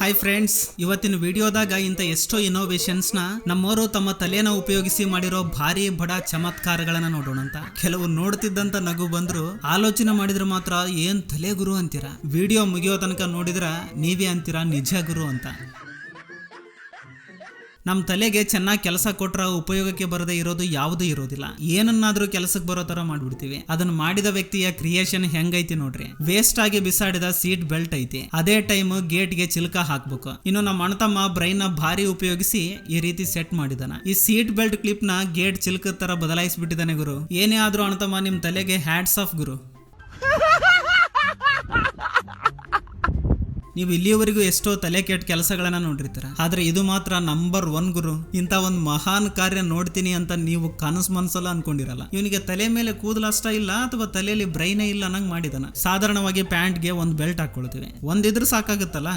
Hi friends, ಇವತ್ತಿನ ವಿಡಿಯೋದಾಗ ಇಂಥ ಎಷ್ಟೋ ಇನೋವೇಷನ್ಸ್ ನ ನಮ್ಮವರು ತಮ್ಮ ತಲೆನ ಉಪಯೋಗಿಸಿ ಮಾಡಿರೋ ಭಾರಿ ಬಡ ಚಮತ್ಕಾರಗಳನ್ನ ನೋಡೋಣ ಅಂತ. ಕೆಲವು ನೋಡ್ತಿದ್ದಂತ ನಗು ಬಂದ್ರು, ಆಲೋಚನೆ ಮಾಡಿದ್ರೆ ಮಾತ್ರ ಏನ್ ತಲೆ ಗುರು ಅಂತೀರಾ. ವಿಡಿಯೋ ಮುಗಿಯೋ ತನಕ ನೋಡಿದ್ರ ನೀವೇ ಅಂತೀರಾ ನಿಜ ಗುರು ಅಂತ. ನಮ್ಮ ತಲೆಗೆ ಚೆನ್ನಾಗಿ ಕೆಲಸ ಕೊಟ್ರ ಉಪಯೋಗಕ್ಕೆ ಬರದೇ ಇರೋದು ಯಾವುದೂ ಇರೋದಿಲ್ಲ. ಏನನ್ನಾದ್ರೂ ಕೆಲಸಕ್ಕೆ ಬರೋ ತರ ಮಾಡ್ಬಿಡ್ತೀವಿ. ಅದನ್ನ ಮಾಡಿದ ವ್ಯಕ್ತಿಯ ಕ್ರಿಯೇಷನ್ ಹೆಂಗೈತಿ ನೋಡ್ರಿ. ವೇಸ್ಟ್ ಆಗಿ ಬಿಸಾಡಿದ ಸೀಟ್ ಬೆಲ್ಟ್ ಐತಿ, ಅದೇ ಟೈಮ್ ಗೇಟ್ ಗೆ ಚಿಲ್ಕ ಹಾಕ್ಬೇಕು. ಇನ್ನು ನಮ್ಮ ಅಣ್ಣತಮ್ಮ ಬ್ರೈನ್ ನ ಭಾರಿ ಉಪಯೋಗಿಸಿ ಈ ರೀತಿ ಸೆಟ್ ಮಾಡಿದಾನ. ಈ ಸೀಟ್ ಬೆಲ್ಟ್ ಕ್ಲಿಪ್ ನ ಗೇಟ್ ಚಿಲ್ಕ ತರ ಬದಲಾಯಿಸ್ಬಿಟ್ಟಿದ್ದಾನೆ ಗುರು. ಏನೇ ಆದ್ರೂ ಅಣ್ಣತಮ್ಮ ನಿಮ್ ತಲೆಗೆ ಹ್ಯಾಟ್ಸ್ ಆಫ್ ಗುರು. ನೀವು ಇಲ್ಲಿಯವರೆಗೂ ಎಷ್ಟೋ ತಲೆ ಕೆಟ್ಟ ಕೆಲಸಗಳನ್ನ ನೋಡಿರ್ತೀರ, ಆದ್ರೆ ಇದು ಮಾತ್ರ ನಂಬರ್ 1 ಗುರು. ಇಂಥ ಒಂದು ಮಹಾನ್ ಕಾರ್ಯ ನೋಡ್ತೀನಿ ಅಂತ ನೀವು ಮನಸ್ಸಲ್ಲ ಅನ್ಕೊಂಡಿರಲ್ಲ. ಇವನಿಗೆ ತಲೆ ಮೇಲೆ ಕೂದಲಷ್ಟ ಇಲ್ಲ ಅಥವಾ ತಲೆಯಲ್ಲಿ ಬ್ರೈನೇ ಇಲ್ಲ ಅನ್ನಂಗ್ ಮಾಡಿದಾನ. ಸಾಧಾರಣವಾಗಿ ಪ್ಯಾಂಟ್ಗೆ ಒಂದು ಬೆಲ್ಟ್ ಹಾಕೊಳ್ತೀವಿ, ಒಂದಿದ್ರೆ ಸಾಕಾಗುತ್ತಲ್ಲ.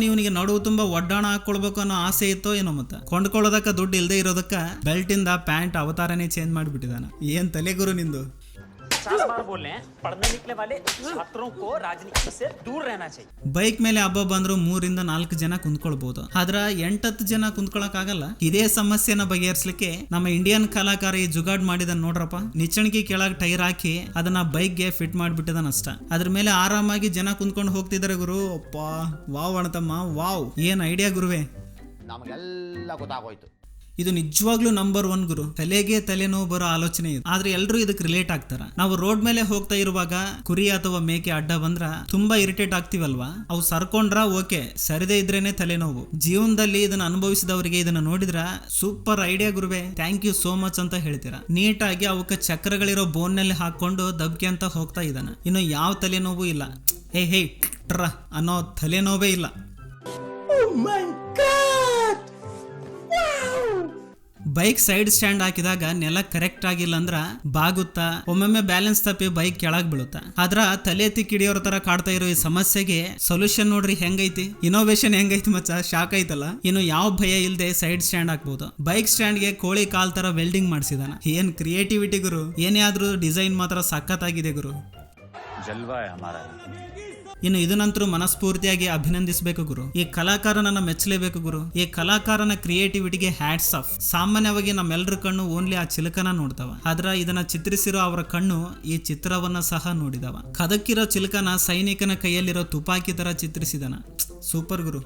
ಇವನಿಗೆ ನಡುವು ತುಂಬಾ ಒಡ್ಡಾಣ ಹಾಕೊಳ್ಬೇಕು ಅನ್ನೋ ಆಸೆ ಇತ್ತೋ ಏನೋ, ಮತ್ತೆ ಕೊಂಡ್ಕೊಳ್ಳೋದಕ್ಕ ದುಡ್ಡು ಇಲ್ಲದೆ ಇರೋದಕ್ಕ ಬೆಲ್ಟ್ ಇಂದ ಪ್ಯಾಂಟ್ ಅವತಾರನೇ ಚೇಂಜ್ ಮಾಡಿಬಿಟ್ಟಿದಾನ. ಏನ್ ತಲೆ ಗುರು ನಿಂದು. ಬೈಕ್ ಮೇಲೆ ಹಬ್ಬ ಬಂದ್ರು 3 ರಿಂದ 4 ಜನ ಕುಂತ್ಕೊಳ್ಬಹುದು, ಆದ್ರ 8-10 ಜನ ಕುಂತ್ಕೊಳಕ್ ಆಗಲ್ಲ. ಇದೇ ಸಮಸ್ಯೆನ ಬಗೆಹರಿಸಲಿಕ್ಕೆ ನಮ್ಮ ಇಂಡಿಯನ್ ಕಲಾಕಾರ ಈ ಜುಗಾಡ್ ಮಾಡಿದ ನೋಡ್ರಪ್ಪ. ನಿಚ್ಚಣಿಕೆ ಕೆಳಗ್ ಟೈರ್ ಹಾಕಿ ಅದನ್ನ ಬೈಕ್ ಗೆ ಫಿಟ್ ಮಾಡ್ಬಿಟ್ಟಿದಾನಷ್ಟ. ಅದ್ರ ಮೇಲೆ ಆರಾಮಾಗಿ ಜನ ಕುಂತ್ಕೊಂಡು ಹೋಗ್ತಿದಾರೆ ಗುರು. ಅಪ್ಪ ವಾವ್ ಅಣತಮ್ಮ, ವಾವ್, ಏನ್ ಐಡಿಯಾ ಗುರುವೆ. ನಮಗೆಲ್ಲ ಗೊತ್ತಾಗೋಯ್ತು. ಇದು ನಿಜವಾಗ್ಲೂ ನಂಬರ್ 1 ಗುರು. ತಲೆಗೆ ತಲೆನೋವು ಬರೋ ಆಲೋಚನೆ ಇದೆ, ಆದ್ರೆ ಎಲ್ರು ಇದಕ್ಕೆ ರಿಲೇಟ್ ಆಗ್ತಾರ. ನಾವು ರೋಡ್ ಮೇಲೆ ಹೋಗ್ತಾ ಇರುವಾಗ ಕುರಿ ಅಥವಾ ಮೇಕೆ ಅಡ್ಡ ಬಂದ್ರ ತುಂಬಾ ಇರಿಟೇಟ್ ಆಗ್ತಿವಲ್ವಾ. ಅವು ಸರ್ಕೊಂಡ್ರ ಓಕೆ, ಸರಿದೇ ಇದ್ರೇನೆ ತಲೆನೋವು. ಜೀವನದಲ್ಲಿ ಇದನ್ನ ಅನುಭವಿಸಿದವರಿಗೆ ಇದನ್ನ ನೋಡಿದ್ರ ಸೂಪರ್ ಐಡಿಯಾ ಗುರುವೆ, ಥ್ಯಾಂಕ್ ಯು ಸೋ ಮಚ್ ಅಂತ ಹೇಳ್ತೀರಾ. ನೀಟಾಗಿ ಅವಕ್ಕೆ ಚಕ್ರಗಳಿರೋ ಬೋನ್ ನಲ್ಲಿ ಹಾಕೊಂಡು ದಬ್ಕೆ ಅಂತ ಹೋಗ್ತಾ ಇದ್ದಾನ. ಇನ್ನು ಯಾವ ತಲೆನೋವು ಇಲ್ಲ. ಹೇ ಟ್ರ ಅನ್ನೋ ತಲೆನೋವೇ ಇಲ್ಲ. ಬೈಕ್ ಸೈಡ್ ಸ್ಟ್ಯಾಂಡ್ ಹಾಕಿದಾಗ ನೆಲ ಕರೆಕ್ಟ್ ಆಗಿಲ್ಲ ಅಂದ್ರ ಬಾಗುತ್ತಾ, ಒಮ್ಮೊಮ್ಮೆ ಬ್ಯಾಲೆನ್ಸ್ ತಪ್ಪಿ ಬೈಕ್ ಕೆಳಗ್ ಬೀಳುತ್ತಾ. ಆದ್ರ ತಲೆ ಎತ್ತಿ ಕಿಡಿಯೋರ ತರ ಕಾಡ್ತಾ ಇರೋ ಈ ಸಮಸ್ಯೆಗೆ ಸೊಲ್ಯೂಷನ್ ನೋಡ್ರಿ ಹೆಂಗೈತಿ. ಇನೋವೇಷನ್ ಹೆಂಗೈತಿ ಮಚ್ಚ, ಶಾಕ್ ಐತಲ್ಲ. ಇನ್ನು ಯಾವ ಭಯ ಇಲ್ಲದೆ ಸೈಡ್ ಸ್ಟ್ಯಾಂಡ್ ಹಾಕ್ಬಹುದು. ಬೈಕ್ ಸ್ಟ್ಯಾಂಡ್ ಗೆ ಕೋಳಿ ಕಾಲ್ ತರ ವೆಲ್ಡಿಂಗ್ ಮಾಡಿಸಿದಾನ. ಏನ್ ಕ್ರಿಯೇಟಿವಿಟಿ ಗುರು. ಏನೇ ಆದ್ರೂ ಡಿಸೈನ್ ಮಾತ್ರ ಸಖತ್ತಾಗಿದೆ ಗುರು. ಇನ್ನು ಇದನ್ನಂತರೂ ಮನಸ್ಫೂರ್ತಿಯಾಗಿ ಅಭಿನಂದಿಸಬೇಕು ಗುರು. ಈ ಕಲಾಕಾರನನ್ನ ಮೆಚ್ಚಲೇಬೇಕು ಗುರು. ಈ ಕಲಾಕಾರನ ಕ್ರಿಯೇಟಿವಿಟಿಗೆ ಹ್ಯಾಟ್ಸ್ ಆಫ್. ಸಾಮಾನ್ಯವಾಗಿ ನಮ್ಮೆಲ್ಲರ ಕಣ್ಣು ಓನ್ಲಿ ಆ ಚಿಲಕನ ನೋಡ್ತಾವ, ಆದ್ರ ಇದನ್ನ ಚಿತ್ರಿಸಿರೋ ಅವರ ಕಣ್ಣು ಈ ಚಿತ್ರವನ್ನ ಸಹ ನೋಡಿದವ. ಕದಕ್ಕಿರೋ ಚಿಲಕನ ಸೈನಿಕನ ಕೈಯಲ್ಲಿರೋ ತುಪಾಕಿ ತರ ಚಿತ್ರಿಸಿದನ. ಸೂಪರ್ ಗುರು.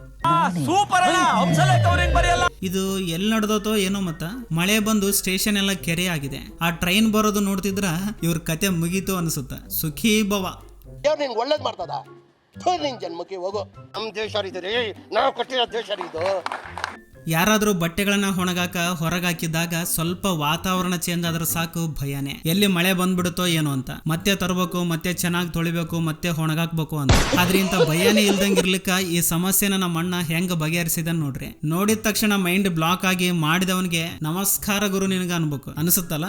ಇದು ಎಲ್ಲಿ ನಡೆದೋತೋ ಏನೋ. ಮತ್ತ ಮಳೆ ಬಂದು ಸ್ಟೇಷನ್ ಎಲ್ಲ ಕೆರೆ ಆಗಿದೆ. ಆ ಟ್ರೈನ್ ಬರೋದು ನೋಡ್ತಿದ್ರ ಇವ್ರ ಕತೆ ಮುಗೀತು ಅನ್ಸುತ್ತ. ಸುಖೀ ಭವ. ಒಳ್ಳೇದ್ ಮಾಡ್ತದ ನಿನ್ ಜನ್ಮಕ್ಕೆ ಹೋಗೋ. ನಮ್ ದೇಶ ರೀ, ನಾವು ಕಟ್ಟಿರೋ ದೇಶ ಇದು. ಯಾರಾದ್ರೂ ಬಟ್ಟೆಗಳನ್ನ ಒಣಗಾಕ ಹೊರಗಾಕಿದಾಗ ಸ್ವಲ್ಪ ವಾತಾವರಣ ಚೇಂಜ್ ಆದ್ರೆ ಸಾಕು ಭಯನೇ. ಎಲ್ಲಿ ಮಳೆ ಬಂದ್ಬಿಡುತ್ತೋ ಏನೋ ಅಂತ ಮತ್ತೆ ತರಬೇಕು, ಮತ್ತೆ ಚೆನ್ನಾಗಿ ತೊಳಿಬೇಕು, ಮತ್ತೆ ಒಣಗಾಕ್ಬೇಕು ಅಂತ. ಆದ್ರೆ ಇಂತ ಭಯನೇ ಇಲ್ದಂಗಿರ್ಲಿಕ್ಕ ಈ ಸಮಸ್ಯೆನ ನಮ್ಮ ಅಣ್ಣ ಹೆಂಗ್ ಬಗೆಹರಿಸಿದ ನೋಡ್ರಿ. ನೋಡಿದ ತಕ್ಷಣ ಮೈಂಡ್ ಬ್ಲಾಕ್ ಆಗಿ ಮಾಡಿದವನಿಗೆ ನಮಸ್ಕಾರ ಗುರು ನಿನಗ ಅನ್ಬೇಕು ಅನ್ಸುತ್ತಲ್ಲ.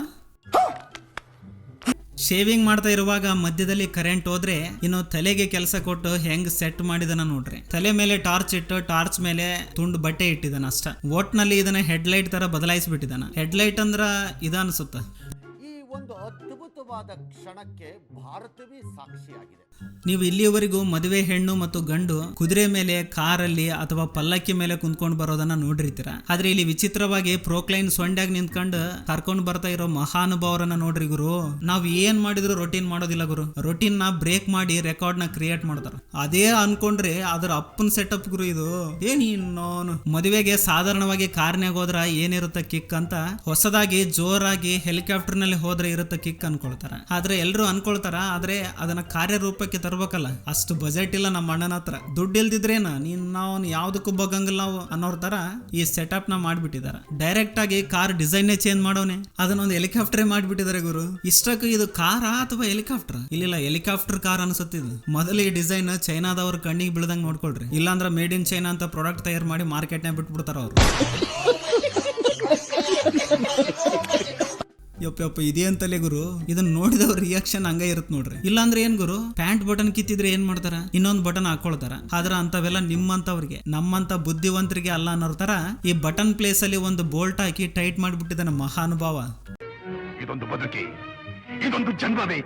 ಶೇವಿಂಗ್ ಮಾಡ್ತಾ ಇರುವಾಗ ಮಧ್ಯದಲ್ಲಿ ಕರೆಂಟ್ ಹೋದ್ರೆ ಇನ್ನು ತಲೆಗೆ ಕೆಲಸ ಕೊಟ್ಟು ಹೆಂಗ್ ಸೆಟ್ ಮಾಡಿದನ ನೋಡ್ರಿ. ತಲೆ ಮೇಲೆ ಟಾರ್ಚ್ ಇಟ್ಟು ಟಾರ್ಚ್ ಮೇಲೆ ತುಂಡು ಬಟ್ಟೆ ಇಟ್ಟಿದಾನ ಅಷ್ಟ. ಒಟ್ನಲ್ಲಿ ಇದನ್ನ ಹೆಡ್ಲೈಟ್ ತರ ಬದಲಾಯಿಸ್ಬಿಟ್ಟಿದಾನ. ಹೆಡ್ಲೈಟ್ ಅಂದ್ರ ಇದ ಅನ್ಸುತ್ತ. ಈ ಒಂದು ಅದ್ಭುತವಾದ ಕ್ಷಣಕ್ಕೆ ಭಾರತವೇ ಸಾಕ್ಷಿಯಾಗಿದೆ. ನೀವು ಇಲ್ಲಿಯವರೆಗೂ ಮದುವೆ ಹೆಣ್ಣು ಮತ್ತು ಗಂಡು ಕುದುರೆ ಮೇಲೆ, ಕಾರಲ್ಲಿ ಅಥವಾ ಪಲ್ಲಕ್ಕಿ ಮೇಲೆ ಕುಂತ್ಕೊಂಡು ಬರೋದನ್ನ ನೋಡಿರ್ತೀರ. ಆದ್ರೆ ಇಲ್ಲಿ ವಿಚಿತ್ರವಾಗಿ ಪ್ರೋಕ್ಲೈನ್ ಸೊಂಡ್ಯಾಗ ನಿಂತ್ಕೊಂಡು ಕರ್ಕೊಂಡು ಬರ್ತಾ ಇರೋ ಮಹಾನುಭಾವರನ್ನ ನೋಡ್ರಿ ಗುರು. ನಾವ್ ಏನ್ ಮಾಡಿದ್ರು ರೊಟೀನ್ ಮಾಡೋದಿಲ್ಲ ಗುರು. ರೊಟೀನ್ ನ ಬ್ರೇಕ್ ಮಾಡಿ ರೆಕಾರ್ಡ್ ನ ಕ್ರಿಯೇಟ್ ಮಾಡ್ತಾರ. ಅದೇ ಅನ್ಕೊಂಡ್ರೆ ಅದ್ರ ಅಪ್ಪನ್ ಸೆಟಪ್ ಗುರು ಇದು. ಏನ್ ಇನ್ನೋನು ಮದುವೆಗೆ ಸಾಧಾರಣವಾಗಿ ಕಾರ್ನ್ಯಾಗ ಹೋದ್ರ ಏನಿರುತ್ತೆ ಕಿಕ್ ಅಂತ, ಹೊಸದಾಗಿ ಜೋರಾಗಿ ಹೆಲಿಕಾಪ್ಟರ್ ನಲ್ಲಿ ಹೋದ್ರೆ ಇರುತ್ತೆ ಕಿಕ್ ಅನ್ಕೊಳ್ತಾರ. ಆದ್ರೆ ಎಲ್ರು ಅನ್ಕೊಳ್ತಾರ, ಆದ್ರೆ ಅದನ್ನ ಕಾರ್ಯರೂಪಕ್ಕೆ ತರ್ಬೇಕಲ್ಲ. ಅಷ್ಟು ಬಜೆಟ್ ಇಲ್ಲ ನಮ್ಮ ಅಣ್ಣನ ಹತ್ರ. ದುಡ್ಡು ಇಲ್ದಿದ್ರೇನ ನಾವು ಯಾವ್ದಕ್ಕೂ ಬಗ್ಗಂಗಿಲ್ಲ ನಾವು ಅನ್ನೋರ್ ತರ ಈ ಸೆಟಪ್ ನ ಮಾಡ್ಬಿಟ್ಟಿದಾರ. ಡೈರೆಕ್ಟ್ ಆಗಿ ಕಾರ್ ಡಿಸೈನ್ ಚೇಂಜ್ ಮಾಡೋನೆ, ಅದನ್ನೊಂದು ಹೆಲಿಕಾಪ್ಟರ್ ಮಾಡ್ಬಿಟ್ಟಿದ್ದಾರೆ ಗುರು. ಇಷ್ಟಕ್ಕೂ ಇದು ಕಾರಾ ಅಥವಾ ಹೆಲಿಕಾಪ್ಟರ್? ಇಲ್ಲ, ಹೆಲಿಕಾಪ್ಟರ್ ಕಾರ್ ಅನ್ಸುತ್ತಿದ್ದು. ಮೊದಲು ಈ ಡಿಸೈನ್ ಚೈನಾದವ್ರ ಕಣ್ಣಿಗೆ ಬೀಳ್ದಂಗ್ ನೋಡ್ಕೊಳ್ರಿ. ಇಲ್ಲಾಂದ್ರೆ ಮೇಡ್ ಇನ್ ಚೈನಾ ಅಂತ ಪ್ರಾಡಕ್ಟ್ ತಯಾರು ಮಾಡಿ ಮಾರ್ಕೆಟ್ ನ ಬಿಟ್ಬಿಡ್ತಾರ ಅವ್ರು. ಯಪ್ಪ ಇದೇಂತಲೇ ಗುರು. ಇದನ್ನ ನೋಡಿದವ್ರ ರಿಯಾಕ್ಷನ್ ಹಂಗ ಇರುತ್ತೆ ನೋಡ್ರಿ. ಇಲ್ಲಾಂದ್ರೆ ಏನ್ ಗುರು, ಪ್ಯಾಂಟ್ ಬಟನ್ ಕಿತ್ತಿದ್ರೆ ಏನ್ ಮಾಡ್ತಾರ, ಇನ್ನೊಂದು ಬಟನ್ ಹಾಕೊಳ್ತಾರ. ಆದ್ರ ಅಂತವೆಲ್ಲ ನಿಮ್ಮಂತವ್ರಿಗೆ, ನಮ್ಮಂತ ಬುದ್ಧಿವಂತರಿಗೆ ಅಲ್ಲ ಅನ್ನೋ ತರ ಈ ಬಟನ್ ಪ್ಲೇಸ್ ಅಲ್ಲಿ ಒಂದು ಬೋಲ್ಟ್ ಹಾಕಿ ಟೈಟ್ ಮಾಡ್ಬಿಟ್ಟಿದ್ದಾನೆ ಮಹಾನುಭಾವ. ಇದೊಂದು ಬದುಕಿ, ಇದೊಂದು ಜನ್ಮವೇ,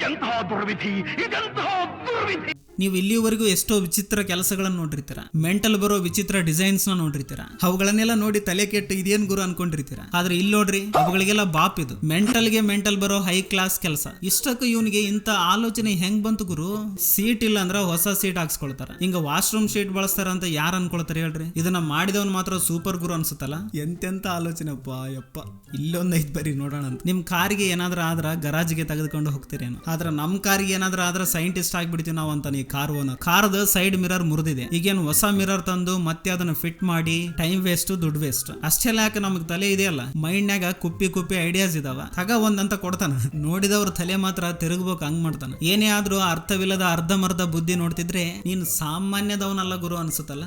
ಎಂತಹ ದುರ್ವಿಧಿ, ಇದೆಂತಹ ದುರ್ವಿಧಿ. ನೀವು ಇಲ್ಲಿವರೆಗೂ ಎಷ್ಟೋ ವಿಚಿತ್ರ ಕೆಲಸಗಳನ್ನು ನೋಡಿರ್ತೀರ, ಮೆಂಟಲ್ ಬರೋ ವಿಚಿತ್ರ ಡಿಸೈನ್ಸ್ ನ ನೋಡಿರ್ತೀರ, ಅವುಗಳನ್ನೆಲ್ಲ ನೋಡಿ ತಲೆ ಕೆಟ್ಟು ಇದೇನ್ ಗುರು ಅನ್ಕೊಂಡಿರ್ತೀರ. ಆದ್ರೆ ಇಲ್ಲಿ ನೋಡ್ರಿ, ಅವುಗಳಿಗೆಲ್ಲ ಬಾಪ್ ಇದು. ಮೆಂಟಲ್ ಬರೋ ಹೈ ಕ್ಲಾಸ್ ಕೆಲಸ. ಇಷ್ಟಕ್ಕೂ ಇವನಿಗೆ ಇಂತ ಆಲೋಚನೆ ಹೆಂಗ್ ಬಂತು ಗುರು? ಸೀಟ್ ಇಲ್ಲ ಅಂದ್ರ ಹೊಸ ಸೀಟ್ ಹಾಕ್ಸ್ಕೊಳ್ತಾರ, ಹಿಂಗ ವಾಶ್ರೂಮ್ ಶೀಟ್ ಬಳಸ್ತಾರ ಅಂತ ಯಾರು ಅನ್ಕೊಳ್ತಾರೆ ಹೇಳ್ರಿ? ಇದನ್ನ ಮಾಡಿದವನ್ ಮಾತ್ರ ಸೂಪರ್ ಗುರು ಅನ್ಸುತ್ತಲ್ಲ. ಎಂತೆಂತ ಆಲೋಚನೆಪ್ಪ ಯಪ್ಪ. ಇಲ್ಲೊಂದೈತ್ ಬರೀ ನೋಡೋಣ ಅಂತ. ನಿಮ್ ಕಾರಿಗೆ ಏನಾದ್ರೂ ಆದ್ರ ಗರಾಜ್ಗೆ ತೆಗೆದುಕೊಂಡು ಹೋಗ್ತೀರೇನು? ಆದ್ರೆ ನಮ್ ಕಾರಿಗೆ ಏನಾದ್ರೂ ಆದ್ರೆ ಸೈಂಟಿಸ್ಟ್ ಆಗ್ಬಿಡ್ತೀವಿ ನಾವು ಅಂತ. ಈ ಕಾರ್ ಓನರ್ ಕಾರ್ದ ಸೈಡ್ ಮಿರರ್ ಮುರಿದಿದೆ, ಈಗೇನು ಹೊಸ ಮಿರರ್ ತಂದು ಮತ್ತೆ ಅದನ್ನ ಫಿಟ್ ಮಾಡಿ ಟೈಮ್ ವೇಸ್ಟ್, ದುಡ್ಡು ವೇಸ್ಟ್. ಅಷ್ಟೆಲ್ಲ ಯಾಕೆ? ನಮಗ್ ತಲೆ ಇದೆಯಲ್ಲ, ಮೈಂಡ್ನಾಗ ಕುಪ್ಪಿ ಐಡಿಯಾಸ್ ಇದಾವ, ತಗ ಒಂದಂತ ಕೊಡ್ತಾನ. ನೋಡಿದವ್ರ ತಲೆ ಮಾತ್ರ ತಿರುಗ್ಬೇಕು ಹಂಗ್ ಮಾಡ್ತಾನ. ಏನೇ ಆದ್ರೂ ಅರ್ಥವಿಲ್ಲದ ಅರ್ಧಮರ್ಧ ಬುದ್ಧಿ ನೋಡ್ತಿದ್ರೆ ನೀನ್ ಸಾಮಾನ್ಯದವನಲ್ಲ ಗುರು ಅನ್ಸುತ್ತಲ್ಲ.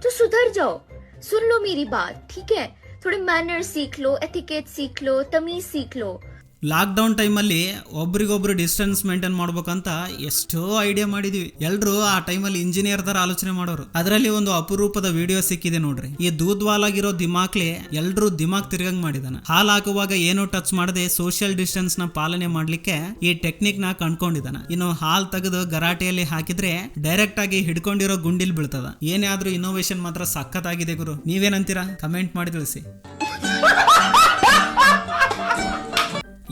तो सुधर जाओ, सुन लो मेरी बात, ठीक है? थोड़े मैनर्स सीख लो, एथिकेट सीख लो, तमीज सीख लो. ಲಾಕ್ಡೌನ್ ಟೈಮಲ್ಲಿ ಒಬ್ರಿಗೊಬ್ರು ಡಿಸ್ಟೆನ್ಸ್ ಮೇಂಟೈನ್ ಮಾಡ್ಬೇಕಂತ ಎಷ್ಟೋ ಐಡಿಯಾ ಮಾಡಿದ್ವಿ. ಎಲ್ರು ಆ ಟೈಮಲ್ಲಿ ಇಂಜಿನಿಯರ್ ತರ ಆಲೋಚನೆ ಮಾಡೋರು. ಅದರಲ್ಲಿ ಒಂದು ಅಪರೂಪದ ವಿಡಿಯೋ ಸಿಕ್ಕಿದೆ ನೋಡ್ರಿ. ಈ ದೂದ್ವಾಲಾಗಿರೋ ದಿಮಾಕ್ಲೆ ಎಲ್ರು ದಿಮಾಕ್ ತಿರ್ಗಂಗ್ ಮಾಡಿದಾನ. ಹಾಲ್ ಹಾಕುವಾಗ ಏನು ಟಚ್ ಮಾಡದೆ ಸೋಷಿಯಲ್ ಡಿಸ್ಟೆನ್ಸ್ ನ ಪಾಲನೆ ಮಾಡ್ಲಿಕ್ಕೆ ಈ ಟೆಕ್ನಿಕ್ ನ ಕಂಡ್ಕೊಂಡಿದಾನ. ಇನ್ನು ಹಾಲ್ ತೆಗೆದು ಗರಾಟೆಯಲ್ಲಿ ಹಾಕಿದ್ರೆ ಡೈರೆಕ್ಟ್ ಆಗಿ ಹಿಡ್ಕೊಂಡಿರೋ ಗುಂಡಿಲ್ ಬೀಳ್ತದ. ಏನೇ ಆದ್ರೂ ಇನ್ನೋವೇಷನ್ ಮಾತ್ರ ಸಖತ್ತಾಗಿದೆ ಗುರು. ನೀವೇನಂತೀರಾ? ಕಮೆಂಟ್ ಮಾಡಿ ತಿಳಿಸಿ.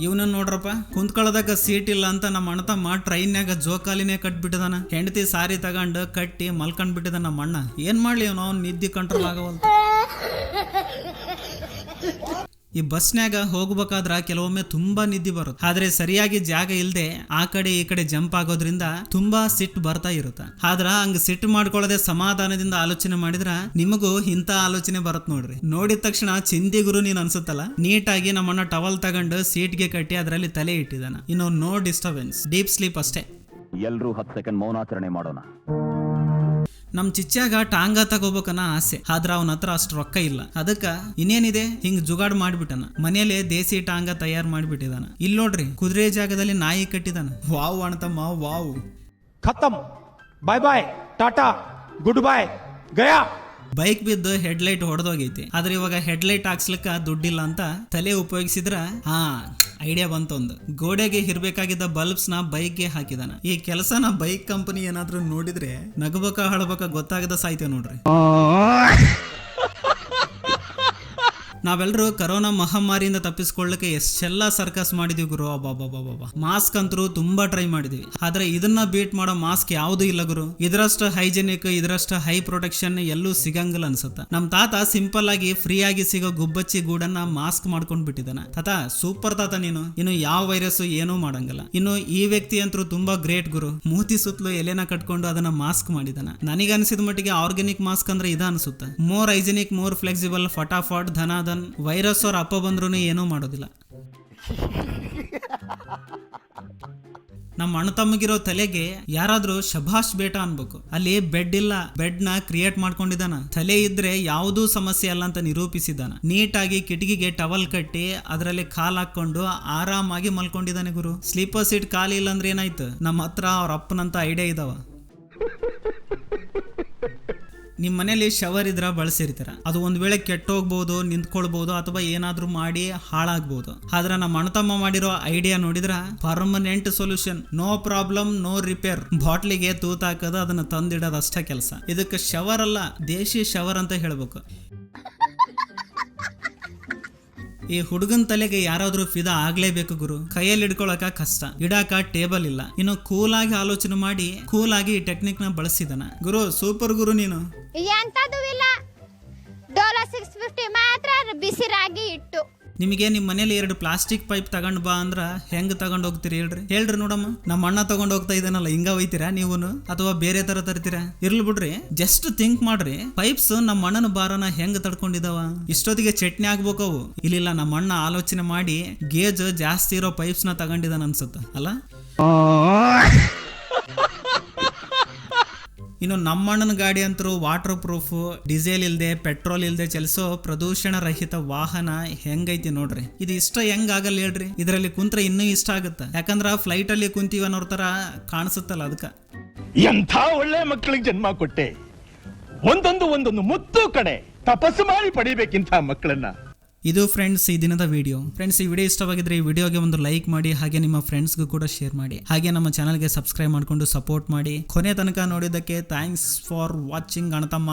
ಇವನನ್ನ ನೋಡ್ರಪ್ಪ, ಕುಂತ್ಕೊಳ್ಳೋದಾಗ ಸೀಟ್ ಇಲ್ಲ ಅಂತ ನಮ್ಮ ಅಣ್ಣ ತಮ್ಮ ಟ್ರೈನ್ಯಾಗ ಜೋಕಾಲಿನೇ ಕಟ್ಬಿಟ್ಟಿದಾನ. ಹೆಂಡತಿ ಸಾರಿ ತಗೊಂಡು ಕಟ್ಟಿ ಮಲ್ಕೊಂಡ್ ಬಿಟ್ಟಿದ ನಮ್ಮ ಅಣ್ಣ. ಏನ್ ಮಾಡ್ಲಿ ಅವ್ನು ನಿದ್ದೆ ಕಂಟ್ರೋಲ್ ಆಗವಲ್ದು. ಈ ಬಸ್ನ್ಯಾಗ ಹೋಗ್ಬೇಕಾದ್ರ ಕೆಲವೊಮ್ಮೆ ತುಂಬಾ ನಿದ್ದೆ ಬರುತ್ತೆ. ಆದ್ರೆ ಸರಿಯಾಗಿ ಜಾಗ ಇಲ್ದೆ ಆ ಕಡೆ ಈ ಕಡೆ ಜಂಪ್ ಆಗೋದ್ರಿಂದ ತುಂಬಾ ಸಿಟ್ಟು ಬರ್ತಾ ಇರುತ್ತೆ. ಆದ್ರ ಹಂಗ ಸಿಟ್ಟು ಮಾಡ್ಕೊಳ್ಳದೆ ಸಮಾಧಾನದಿಂದ ಆಲೋಚನೆ ಮಾಡಿದ್ರ ನಿಮಗೂ ಇಂತ ಆಲೋಚನೆ ಬರತ್ ನೋಡ್ರಿ. ನೋಡಿದ ತಕ್ಷಣ ಚಿಂದಿ ಗುರು ನೀನ್ ಅನ್ಸುತ್ತಲ್ಲ. ನೀಟಾಗಿ ನಮ್ಮನ್ನ ಟವಲ್ ತಗೊಂಡು ಸೀಟ್ಗೆ ಕಟ್ಟಿ ಅದರಲ್ಲಿ ತಲೆ ಇಟ್ಟಿದಾನ. ಇನ್ನು ನೋ ಡಿಸ್ಟರ್ಬೆನ್ಸ್, ಡೀಪ್ ಸ್ಲೀಪ್ ಅಷ್ಟೇ. ಎಲ್ರೂ 10 ಸೆಕೆಂಡ್ ಮೌನಾಚರಣೆ ಮಾಡೋಣ. ನಮ್ ಚಿಚ್ಚಾಗ ಟಾಂಗ ತಗೋಬೇಕನ್ನ ಆಸೆ, ಆದ್ರ ಅವನ ಹತ್ರ ಅಷ್ಟು ರೊಕ್ಕ ಇಲ್ಲ. ಅದಕ್ಕ ಇನ್ನೇನಿದೆ, ಹಿಂಗ್ ಜುಗಾಡ್ ಮಾಡ್ಬಿಟ್ಟನ. ಮನೇಲೆ ದೇಸಿ ಟಾಂಗ ತಯಾರು ಮಾಡ್ಬಿಟ್ಟಿದಾನ. ಇಲ್ಲಿ ನೋಡ್ರಿ, ಕುದುರೆ ಜಾಗದಲ್ಲಿ ನಾಯಿ ಕಟ್ಟಿದಾನ. ವಾವ್ ಅಣ್ತಮ್ಮ ವಾವ್. ಖತಮ್, ಬಾಯ್ ಬಾಯ್, ಟಾಟಾ, ಗುಡ್ ಬಾಯ್, ಗಯಾ. ಬೈಕ್ ಬಿದ್ದು ಹೆಡ್ಲೈಟ್ ಹೊಡೆದೋಗೈತಿ. ಆದ್ರೆ ಇವಾಗ ಹೆಡ್ಲೈಟ್ ಹಾಕ್ಸ್ಲಿಕ್ಕ ದುಡ್ಡಿಲ್ಲ ಅಂತ ತಲೆ ಉಪಯೋಗಿಸಿದ್ರ ಐಡಿಯಾ ಬಂತ. ಒಂದು ಗೋಡೆಗೆ ಇರ್ಬೇಕಾಗಿದ್ದ ಬಲ್ಬ್ಸ್ ನ ಬೈಕ್ಗೆ ಹಾಕಿದಾನ. ಈ ಕೆಲಸನ ಬೈಕ್ ಕಂಪನಿ ಏನಾದ್ರೂ ನೋಡಿದ್ರೆ ನಗಬೇಕ ಹಳಬೇಕ ಗೊತ್ತಾಗದ ಸಾಯ್ತೇವ್ ನೋಡ್ರಿ. ನಾವೆಲ್ಲರೂ ಕರೋನಾ ಮಹಾಮಾರಿಯಿಂದ ತಪ್ಪಿಸ್ಕೊಳ್ಳಕ್ಕೆ ಎಷ್ಟೆಲ್ಲ ಸರ್ಕಸ್ ಮಾಡಿದ್ವಿ ಗುರು. ಅಬ್ಬಾಬಾಬಾಬಾ. ಮಾಸ್ಕ್ ಅಂತೂ ತುಂಬಾ ಟ್ರೈ ಮಾಡಿದ್ವಿ, ಆದ್ರೆ ಇದನ್ನ ಬೀಟ್ ಮಾಡೋ ಮಾಸ್ಕ್ ಯಾವ್ದು ಇಲ್ಲ ಗುರು. ಇದರಷ್ಟು ಹೈಜೆನಿಕ್, ಇದರಷ್ಟು ಹೈ ಪ್ರೊಟೆಕ್ಷನ್ ಎಲ್ಲೂ ಸಿಗಂಗಿಲ್ಲ ಅನ್ಸುತ್ತ. ನಮ್ ತಾತ ಸಿಂಪಲ್ ಆಗಿ ಫ್ರೀ ಆಗಿ ಸಿಗೋ ಗುಬ್ಬಚ್ಚಿ ಗೂಡನ್ನ ಮಾಸ್ಕ್ ಮಾಡ್ಕೊಂಡ್ ಬಿಟ್ಟಿದ್ದಾನ. ತಾತ ಸೂಪರ್ ತಾತ ನೀನು. ಇನ್ನು ಯಾವ ವೈರಸ್ ಏನೂ ಮಾಡಂಗಿಲ್ಲ. ಇನ್ನು ಈ ವ್ಯಕ್ತಿ ಅಂತೂ ತುಂಬಾ ಗ್ರೇಟ್ ಗುರು. ಮೂತಿ ಸುತ್ತಲೂ ಎಲೆನ ಕಟ್ಕೊಂಡು ಅದನ್ನ ಮಾಸ್ಕ್ ಮಾಡಿದಾನ. ನನಗನ್ಸಿದ ಮಟ್ಟಿಗೆ ಆರ್ಗ್ಯಾನಿಕ್ ಮಾಸ್ಕ್ ಅಂದ್ರೆ ಇದ ಅನ್ಸುತ್ತ. ಮೋರ್ ಹೈಜೆನಿಕ್, ಮೋರ್ ಫ್ಲೆಕ್ಸಿಬಲ್, ಫಟಾಫಟ್ ಧನಾಧನ್. ವೈರಸ್ ಅವ್ರ ಅಪ್ಪ ಬಂದ್ರು ಏನೂ ಮಾಡೋದಿಲ್ಲ. ನಮ್ಮ ಅಣ್ಣ ತಮ್ಮಗಿರೋ ತಲೆಗೆ ಯಾರಾದ್ರೂ ಶಭಾಷ್ ಬೇಟಾ ಅನ್ಬೇಕು. ಅಲ್ಲಿ ಬೆಡ್ ಇಲ್ಲ, ಬೆಡ್ ನ ಕ್ರಿಯೇಟ್ ಮಾಡ್ಕೊಂಡಿದ್ದಾನ. ತಲೆ ಇದ್ರೆ ಯಾವುದೂ ಸಮಸ್ಯೆ ಅಲ್ಲ ಅಂತ ನಿರೂಪಿಸಿದ್ದಾನ. ನೀಟಾಗಿ ಕಿಟಕಿಗೆ ಟವಲ್ ಕಟ್ಟಿ ಅದರಲ್ಲಿ ಕಾಲ್ ಹಾಕೊಂಡು ಆರಾಮಾಗಿ ಮಲ್ಕೊಂಡಿದ್ದಾನೆ ಗುರು. ಸ್ಲೀಪರ್ ಸೀಟ್ ಖಾಲಿ ಇಲ್ಲ ಅಂದ್ರೆ ಏನಾಯ್ತು? ನಮ್ಮ ಹತ್ರ ಅವ್ರ ಅಪ್ಪನಂತ ಐಡಿಯಾ ಇದಾವ. ನಿಮ್ ಮನೇಲಿ ಶವರ್ ಇದ್ರ ಬಳಸಿರ್ತೀರ. ಅದು ಒಂದ್ ವೇಳೆ ಕೆಟ್ಟೋಗ್ಬಹುದು, ನಿಂತ್ಕೊಳ್ಬಹುದು, ಅಥವಾ ಏನಾದ್ರೂ ಮಾಡಿ ಹಾಳಾಗ್ಬಹುದು. ಆದ್ರೆ ನಮ್ಮ ಅಣ್ಣತಮ್ಮ ಮಾಡಿರೋ ಐಡಿಯಾ ನೋಡಿದ್ರ permanent solution. No problem, no repair. ಬಾಟ್ಲಿಗೆ ತೂತ್ ಹಾಕೋದು, ಅದನ್ನ ತಂದಿಡೋದು ಅಷ್ಟೇ ಕೆಲಸ. ಇದಕ್ಕೆ ಶವರ್ ಅಲ್ಲ, ದೇಶಿ ಶವರ್ ಅಂತ ಹೇಳ್ಬೇಕು. ಈ ಹುಡುಗನ್ ತಲೆಗೆ ಯಾರಾದ್ರೂ ಫಿದಾ ಆಗ್ಲೇಬೇಕು ಗುರು. ಕೈಯಲ್ಲಿ ಹಿಡ್ಕೊಳಕ ಕಷ್ಟ, ಇಡಾಕ ಟೇಬಲ್ ಇಲ್ಲ. ಇನ್ನು ಕೂಲ್ ಆಗಿ ಆಲೋಚನೆ ಮಾಡಿ ಕೂಲ್ ಆಗಿ ಈ ಟೆಕ್ನಿಕ್ ನ ಬಳಸಿದಾನ ಗುರು. ಸೂಪರ್ ಗುರು ನೀನು. ಎಂತದೂ ಇಲ್ಲ, $650 ಮಾತ್ರ ಬಿಸಿರಾಗಿ ಇಟ್ಟು. ನಿಮಗೆ ನಿಮ್ ಮನೇಲಿ 2 ಪ್ಲಾಸ್ಟಿಕ್ ಪೈಪ್ ತಗೊಂಡ್ ಬಾ ಅಂದ್ರ ಹೆಂಗ್ ತಗೊಂಡ್ ಹೋಗ್ತೀರಿ ಹೇಳ್ರಿ ನೋಡಮ್ಮ. ನಮ್ಮ ಅಣ್ಣ ತಗೊಂಡ್ ಹೋಗ್ತಾ ಇದ್ದಾನಲ್ಲ, ಹಿಂಗ ಒಯ್ತೀರಾ ನೀವುನು ಅಥವಾ ಬೇರೆ ತರ ತರ್ತೀರಾ? ಇರ್ಲಿ ಬಿಡ್ರಿ, ಜಸ್ಟ್ ಥಿಂಕ್ ಮಾಡ್ರಿ. ಪೈಪ್ಸ್ ನಮ್ಮ ಅಣ್ಣನ ಬಾರನ ಹೆಂಗ್ ತಡ್ಕೊಂಡಿದಾವ? ಇಷ್ಟೊತ್ತಿಗೆ ಚಟ್ನಿ ಆಗ್ಬೇಕವು. ಇಲ್ಲ, ನಮ್ಮ ಅಣ್ಣ ಆಲೋಚನೆ ಮಾಡಿ ಗೇಜ್ ಜಾಸ್ತಿ ಇರೋ ಪೈಪ್ಸ್ ನ ತಗೊಂಡಿದಾನ ಅನ್ಸುತ್ತ ಅಲ್ಲ. ಇನ್ನು ನಮ್ಮಣ್ಣನ ಗಾಡಿ ಅಂತರೂ ವಾಟರ್ ಪ್ರೂಫ್, ಡೀಸೆಲ್ ಇಲ್ದೆ, ಪೆಟ್ರೋಲ್ ಇಲ್ದೆ ಚಲಿಸೋ ಪ್ರದೂಷಣ ರಹಿತ ವಾಹನ ಹೆಂಗೈತಿ ನೋಡ್ರಿ. ಇದು ಇಷ್ಟ ಹೆಂಗ್ ಆಗಲ್ಲ ಹೇಳ್ರಿ? ಇದರಲ್ಲಿ ಕುಂತ್ರೆ ಇನ್ನೂ ಇಷ್ಟ ಆಗುತ್ತೆ. ಯಾಕಂದ್ರ ಫ್ಲೈಟ್ ಅಲ್ಲಿ ಕುಂತೀವಿ ಅನ್ನೋರ್ ತರ ಕಾಣಿಸುತ್ತಲ್ಲ. ಅದಕ್ಕ ಎಂಥ ಒಳ್ಳೆ ಮಕ್ಕಳಿಗೆ ಜನ್ಮ ಕೊಟ್ಟೆ. ಒಂದೊಂದು ಮುತ್ತು ಕಡೆ ತಪಸ್ಸು ಮಾಡಿ ಪಡಿಬೇಕಿಂತ ಮಕ್ಕಳನ್ನ. ಇದು ಫ್ರೆಂಡ್ಸ್ ಈ ದಿನದ ವಿಡಿಯೋ. ಫ್ರೆಂಡ್ಸ್, ಈ ವಿಡಿಯೋ ಇಷ್ಟವಾಗಿದ್ರೆ ಈ ವಿಡಿಯೋಗೆ ಒಂದು ಲೈಕ್ ಮಾಡಿ, ಹಾಗೆ ನಿಮ್ಮ ಫ್ರೆಂಡ್ಸ್ಗೂ ಕೂಡ ಶೇರ್ ಮಾಡಿ, ಹಾಗೆ ನಮ್ಮ ಚಾನಲ್ಗೆ ಸಬ್ಸ್ಕ್ರೈಬ್ ಮಾಡಿಕೊಂಡು ಸಪೋರ್ಟ್ ಮಾಡಿ. ಕೊನೆ ತನಕ ನೋಡಿದ್ದಕ್ಕೆ ಥ್ಯಾಂಕ್ಸ್ ಫಾರ್ ವಾಚಿಂಗ್ ಅಣ್ಣತಮ್ಮ.